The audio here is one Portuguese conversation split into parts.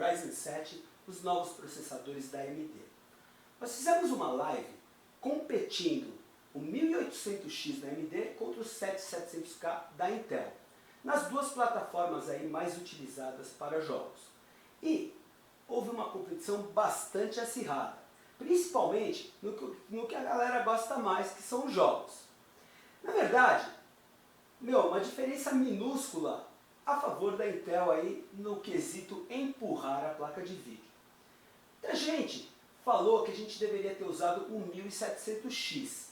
Ryzen 7, os novos processadores da AMD. Nós fizemos uma live competindo o 1800X da AMD contra o 7700K da Intel, nas duas plataformas aí mais utilizadas para jogos. E houve uma competição bastante acirrada, principalmente no que a galera gosta mais, que são os jogos. Na verdade, uma diferença minúscula a favor da Intel aí no quesito empurrar a placa de vídeo. A gente falou que a gente deveria ter usado o 1700X.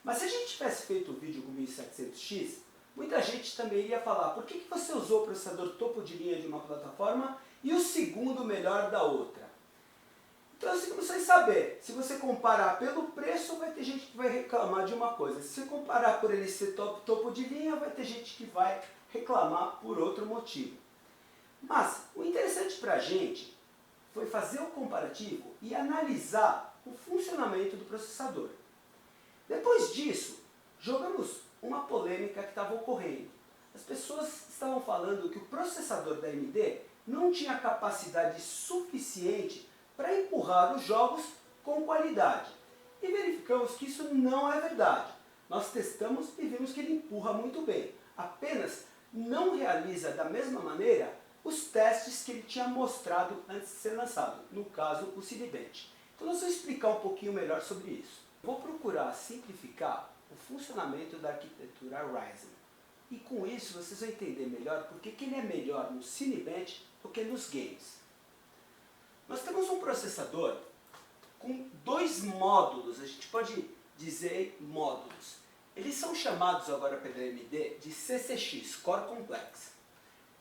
Mas se a gente tivesse feito o vídeo com o 1700X, muita gente também iria falar: por que você usou o processador topo de linha de uma plataforma e o segundo melhor da outra? Então você começou a saber, se você comparar pelo preço, vai ter gente que vai reclamar de uma coisa. Se você comparar por ele ser topo de linha, vai ter gente que vai reclamar por outro motivo. Mas o interessante para a gente foi fazer o comparativo e analisar o funcionamento do processador. Depois disso, jogamos uma polêmica que estava ocorrendo. As pessoas estavam falando que o processador da AMD não tinha capacidade suficiente para empurrar os jogos com qualidade. E verificamos que isso não é verdade. Nós testamos e vimos que ele empurra muito bem. Apenas não realiza da mesma maneira os testes que ele tinha mostrado antes de ser lançado. No caso, o Cinebench. Então nós vamos explicar um pouquinho melhor sobre isso. Vou procurar simplificar o funcionamento da arquitetura Ryzen. E com isso vocês vão entender melhor por que ele é melhor no Cinebench do que nos games. Nós temos um processador com dois módulos, a gente pode dizer módulos. Eles são chamados agora pela AMD de CCX, Core Complex.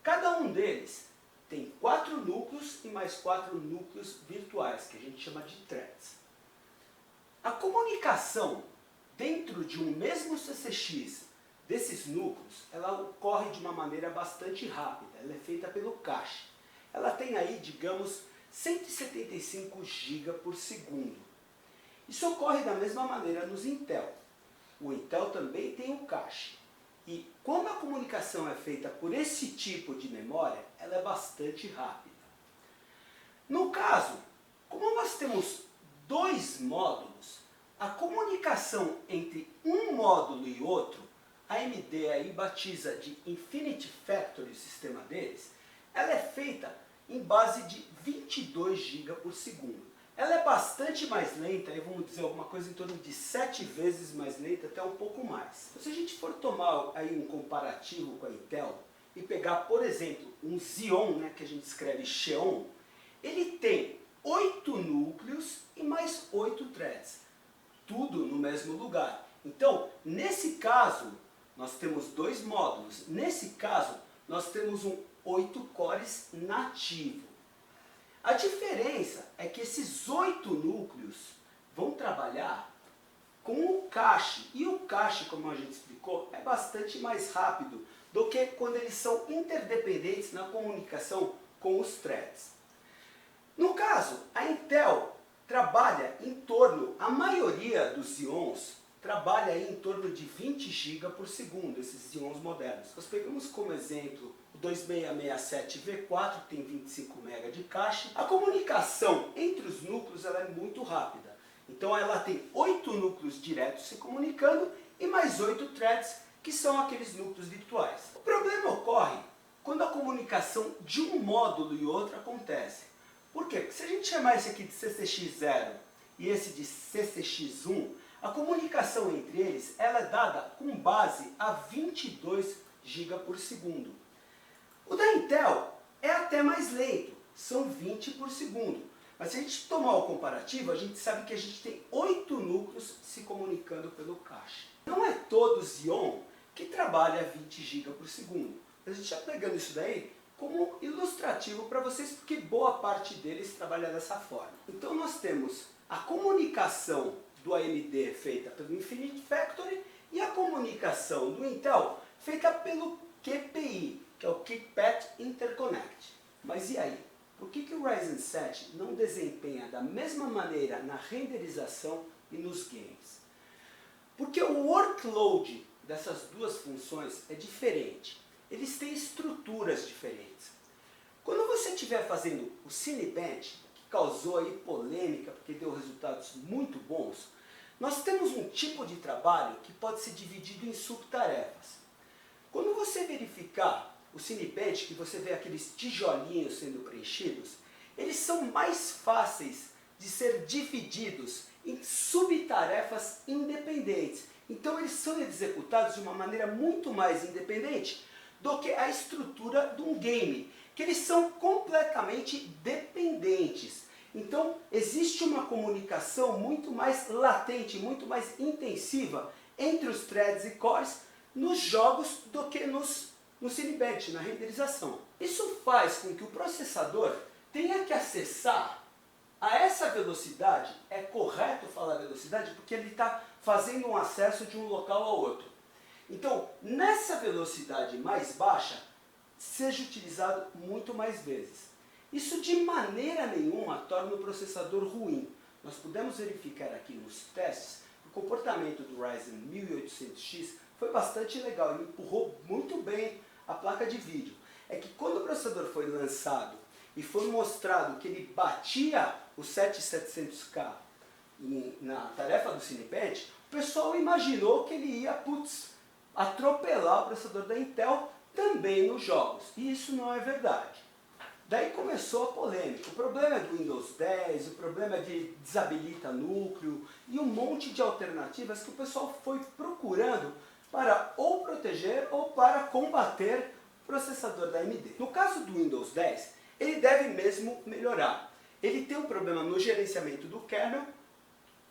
Cada um deles tem 4 núcleos e mais 4 núcleos virtuais, que a gente chama de threads. A comunicação dentro de um mesmo CCX desses núcleos, ela ocorre de uma maneira bastante rápida, ela é feita pelo cache. Ela tem aí, digamos, 175 GB por segundo. Isso ocorre da mesma maneira nos Intel. O Intel também tem um cache. E quando a comunicação é feita por esse tipo de memória, ela é bastante rápida. No caso, como nós temos dois módulos, a comunicação entre um módulo e outro, a AMD aí batiza de Infinity Factory, o sistema deles, ela é feita em base de 22 GB por segundo. Ela é bastante mais lenta, vamos dizer alguma coisa em torno de 7 vezes mais lenta, até um pouco mais. Se a gente for tomar aí um comparativo com a Intel e pegar, por exemplo, um Xeon, que a gente escreve Xeon, ele tem 8 núcleos e mais 8 threads, tudo no mesmo lugar. Então, nesse caso, nós temos dois módulos. Nesse caso, nós temos um 8 cores nativo. A diferença é que esses 8 núcleos vão trabalhar com o cache. E o cache, como a gente explicou, é bastante mais rápido do que quando eles são interdependentes na comunicação com os threads. No caso, a Intel trabalha em torno, a maioria dos Xeons trabalha em torno de 20 GB por segundo, esses Xeons modernos. Nós pegamos como exemplo o 2667V4, que tem 25 MB de cache. A comunicação entre os núcleos ela é muito rápida. Então ela tem 8 núcleos diretos se comunicando e mais 8 threads, que são aqueles núcleos virtuais. O problema ocorre quando a comunicação de um módulo e outro acontece. Por quê? Porque se a gente chamar esse aqui de CCX0 e esse de CCX1, a comunicação entre eles ela é dada com base a 22 GB por segundo. O da Intel é até mais lento, são 20 por segundo. Mas se a gente tomar o comparativo, a gente sabe que a gente tem 8 núcleos se comunicando pelo cache. Não é todo Xeon que trabalha a 20 GB por segundo. A gente está pegando isso daí como ilustrativo para vocês, porque boa parte deles trabalha dessa forma. Então nós temos a comunicação do AMD feita pelo Infinity Factory e a comunicação do Intel feita pelo QPI, que é o Keep-Path Interconnect. Mas e aí? Por que o Ryzen 7 não desempenha da mesma maneira na renderização e nos games? Porque o workload dessas duas funções é diferente. Eles têm estruturas diferentes. Quando você estiver fazendo o Cinebench, que causou aí polêmica porque deu resultados muito bons, nós temos um tipo de trabalho que pode ser dividido em subtarefas. Quando você verificar o Cinebench, que você vê aqueles tijolinhos sendo preenchidos, eles são mais fáceis de ser divididos em subtarefas independentes. Então eles são executados de uma maneira muito mais independente do que a estrutura de um game, que eles são completamente dependentes. Então existe uma comunicação muito mais latente, muito mais intensiva entre os threads e cores nos jogos do que no Cinebench, na renderização. Isso faz com que o processador tenha que acessar a essa velocidade. É correto falar velocidade porque ele está fazendo um acesso de um local a outro. Então, nessa velocidade mais baixa, seja utilizado muito mais vezes. Isso de maneira nenhuma torna o processador ruim. Nós pudemos verificar aqui nos testes que o comportamento do Ryzen 1800X foi bastante legal, ele empurrou muito bem a placa de vídeo. É que quando o processador foi lançado e foi mostrado que ele batia o 7700K na tarefa do Cinebench, o pessoal imaginou que ele ia, atropelar o processador da Intel também nos jogos. E isso não é verdade. Daí começou a polêmica. O problema é do Windows 10, o problema é de desabilita núcleo e um monte de alternativas que o pessoal foi procurando para ou proteger ou para combater o processador da AMD. No caso do Windows 10, ele deve mesmo melhorar. Ele tem um problema no gerenciamento do kernel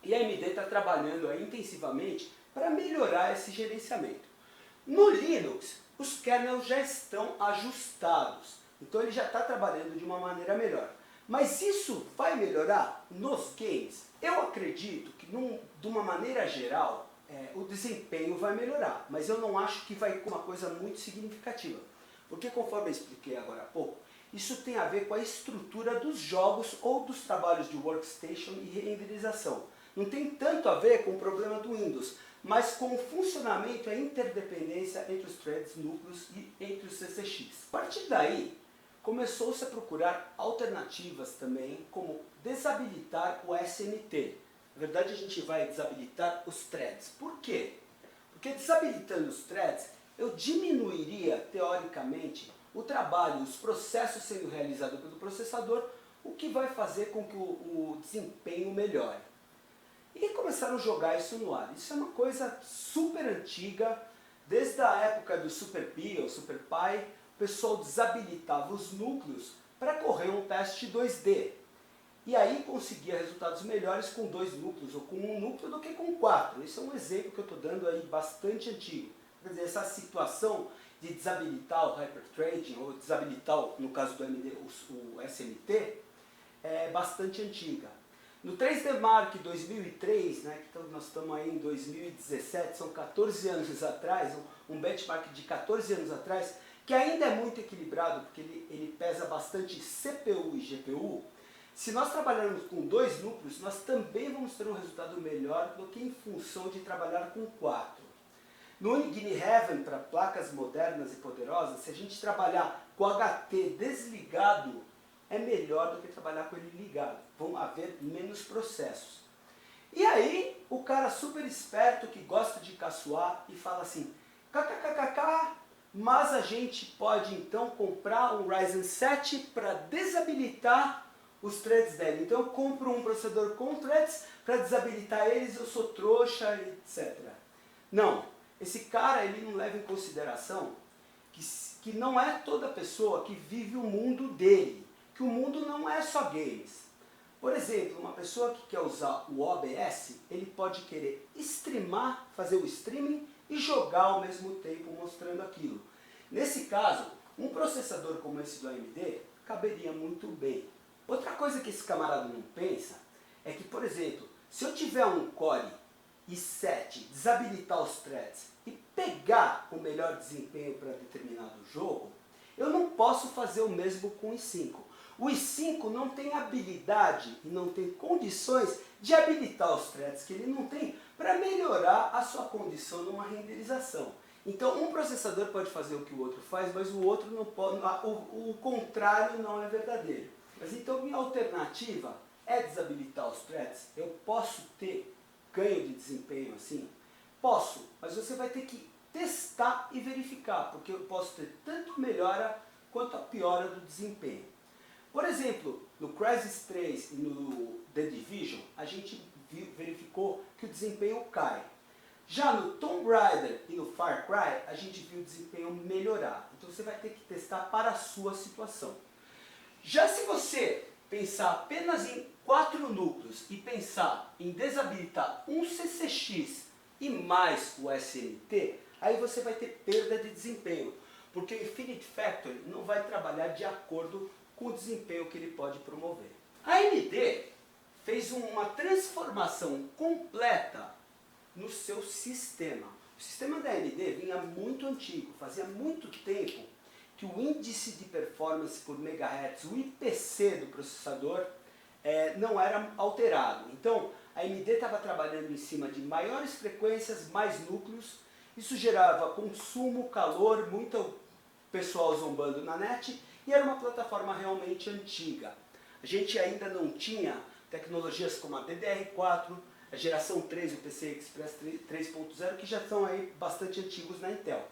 e a AMD está trabalhando aí intensivamente para melhorar esse gerenciamento. No Linux, os kernels já estão ajustados, então ele já está trabalhando de uma maneira melhor. Mas isso vai melhorar nos games? Eu acredito que de uma maneira geral, o desempenho vai melhorar, mas eu não acho que vai ser uma coisa muito significativa. Porque conforme eu expliquei agora há pouco, isso tem a ver com a estrutura dos jogos ou dos trabalhos de workstation e renderização. Não tem tanto a ver com o problema do Windows, mas com o funcionamento e a interdependência entre os threads, núcleos e entre os CCX. A partir daí, começou-se a procurar alternativas também, como desabilitar o SMT. Na verdade, a gente vai desabilitar os threads. Por quê? Porque desabilitando os threads, eu diminuiria, teoricamente, o trabalho, os processos sendo realizados pelo processador, o que vai fazer com que o desempenho melhore. E começaram a jogar isso no ar. Isso é uma coisa super antiga, desde a época do Super Pi ou Super Pi, o pessoal desabilitava os núcleos para correr um teste 2D. E aí conseguia resultados melhores com 2 núcleos ou com 1 núcleo do que com 4. Esse é um exemplo que eu estou dando aí bastante antigo. Quer dizer, essa situação de desabilitar o hyperthreading, ou desabilitar, no caso do AMD, o SMT, é bastante antiga. No 3D Mark 2003, né, então nós estamos aí em 2017, são 14 anos atrás, um benchmark de 14 anos atrás, que ainda é muito equilibrado, porque ele pesa bastante CPU e GPU. Se nós trabalharmos com 2 núcleos, nós também vamos ter um resultado melhor do que em função de trabalhar com 4. No Unigine Heaven, para placas modernas e poderosas, se a gente trabalhar com HT desligado, é melhor do que trabalhar com ele ligado. Vão haver menos processos. E aí, o cara super esperto que gosta de caçoar e fala assim, kkkk, mas a gente pode então comprar um Ryzen 7 para desabilitar os threads dele. Então eu compro um processador com threads para desabilitar eles, eu sou trouxa, etc. Não, esse cara ele não leva em consideração que não é toda pessoa que vive o mundo dele, que o mundo não é só games. Por exemplo, uma pessoa que quer usar o OBS, ele pode querer streamar, fazer o streaming e jogar ao mesmo tempo mostrando aquilo. Nesse caso, um processador como esse do AMD caberia muito bem. Outra coisa que esse camarada não pensa é que, por exemplo, se eu tiver um Core i7, desabilitar os threads e pegar o melhor desempenho para determinado jogo, eu não posso fazer o mesmo com o i5. O i5 não tem habilidade e não tem condições de habilitar os threads que ele não tem para melhorar a sua condição numa renderização. Então um processador pode fazer o que o outro faz, mas o outro não pode, o contrário não é verdadeiro. Mas então minha alternativa é desabilitar os threads. Eu posso ter ganho de desempenho assim? Posso, mas você vai ter que testar e verificar, porque eu posso ter tanto melhora quanto a piora do desempenho. Por exemplo, no Crysis 3 e no The Division, a gente verificou que o desempenho cai. Já no Tomb Raider e no Far Cry, a gente viu o desempenho melhorar. Então você vai ter que testar para a sua situação. Já se você pensar apenas em 4 núcleos e pensar em desabilitar um CCX e mais o SNT, aí você vai ter perda de desempenho, porque o Infinity Factory não vai trabalhar de acordo com o desempenho que ele pode promover. A AMD fez uma transformação completa no seu sistema. O sistema da AMD vinha muito antigo, fazia muito tempo que o índice de performance por megahertz, o IPC do processador, não era alterado. Então, a AMD estava trabalhando em cima de maiores frequências, mais núcleos. Isso gerava consumo, calor, muito pessoal zombando na net, e era uma plataforma realmente antiga. A gente ainda não tinha tecnologias como a DDR4, a geração 3 e o PCI Express 3.0, que já são aí bastante antigos na Intel.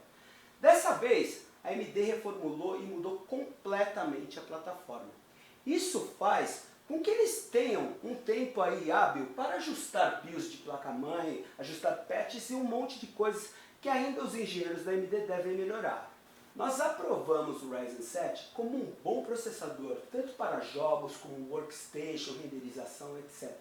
Dessa vez, a AMD reformulou e mudou completamente a plataforma. Isso faz com que eles tenham um tempo aí hábil para ajustar BIOS de placa-mãe, ajustar patches e um monte de coisas que ainda os engenheiros da AMD devem melhorar. Nós aprovamos o Ryzen 7 como um bom processador, tanto para jogos como workstation, renderização, etc.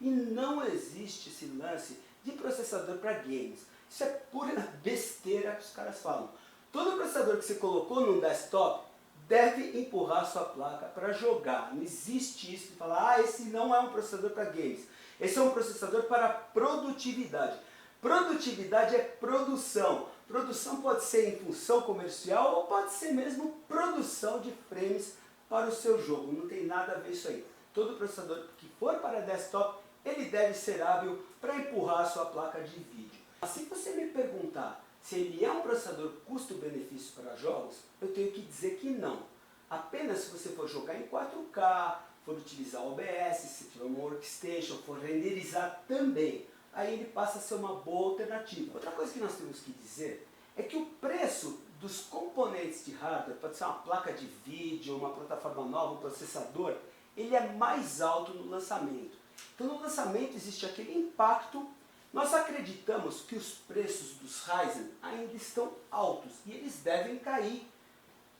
E não existe esse lance de processador para games. Isso é pura besteira que os caras falam. Todo processador que você colocou num desktop deve empurrar sua placa para jogar. Não existe isso de falar, esse não é um processador para games. Esse é um processador para produtividade. Produtividade é produção. Produção pode ser em função comercial ou pode ser mesmo produção de frames para o seu jogo. Não tem nada a ver isso aí. Todo processador que for para desktop, ele deve ser hábil para empurrar a sua placa de vídeo. Se você me perguntar se ele é um processador custo-benefício para jogos, eu tenho que dizer que não. Apenas se você for jogar em 4K, for utilizar o OBS, se tiver um workstation, for renderizar também, aí ele passa a ser uma boa alternativa. Outra coisa que nós temos que dizer é que o preço dos componentes de hardware, pode ser uma placa de vídeo, uma plataforma nova, um processador, ele é mais alto no lançamento. Então no lançamento existe aquele impacto. Nós acreditamos que os preços dos Ryzen ainda estão altos e eles devem cair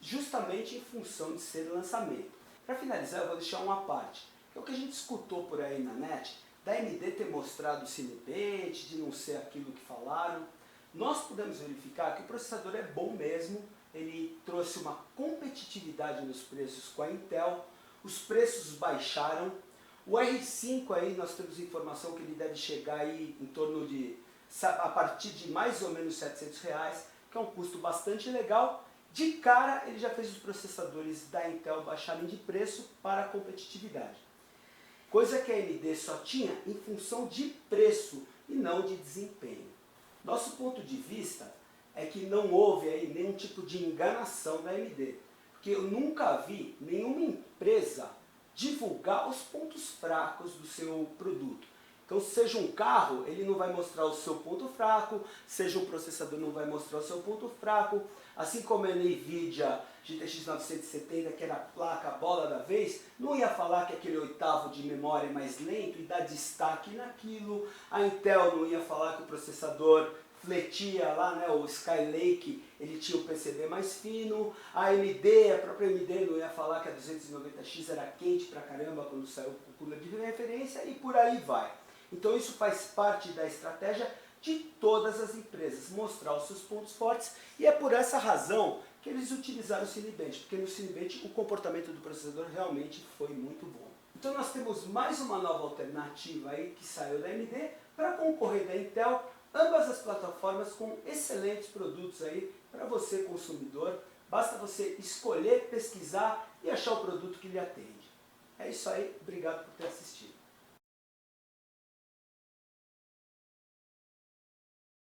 justamente em função de ser lançamento. Para finalizar, eu vou deixar uma parte, que é o que a gente escutou por aí na net, da AMD ter mostrado o Cinebench, de não ser aquilo que falaram. Nós podemos verificar que o processador é bom mesmo, ele trouxe uma competitividade nos preços com a Intel, os preços baixaram. O R5 aí nós temos informação que ele deve chegar aí em torno de, a partir de mais ou menos R$700, que é um custo bastante legal. De cara ele já fez os processadores da Intel baixarem de preço para a competitividade. Coisa que a AMD só tinha em função de preço e não de desempenho. Nosso ponto de vista é que não houve aí nenhum tipo de enganação da AMD. Porque eu nunca vi nenhuma empresa divulgar os pontos fracos do seu produto. Então, seja um carro, ele não vai mostrar o seu ponto fraco, seja um processador, não vai mostrar o seu ponto fraco, assim como a NVIDIA GTX 970, que era a placa, a bola da vez, não ia falar que aquele oitavo de memória é mais lento e dar destaque naquilo, a Intel não ia falar que o processador fletia lá, né, o Skylake, ele tinha o PCB mais fino, a AMD, a própria AMD não ia falar que a 290X era quente pra caramba quando saiu com o cooler de referência e por aí vai. Então isso faz parte da estratégia de todas as empresas, mostrar os seus pontos fortes, e é por essa razão que eles utilizaram o Cinebench, porque no Cinebench o comportamento do processador realmente foi muito bom. Então nós temos mais uma nova alternativa aí que saiu da AMD para concorrer da Intel, ambas as plataformas com excelentes produtos aí para você consumidor, basta você escolher, pesquisar e achar o produto que lhe atende. É isso aí, obrigado por ter assistido.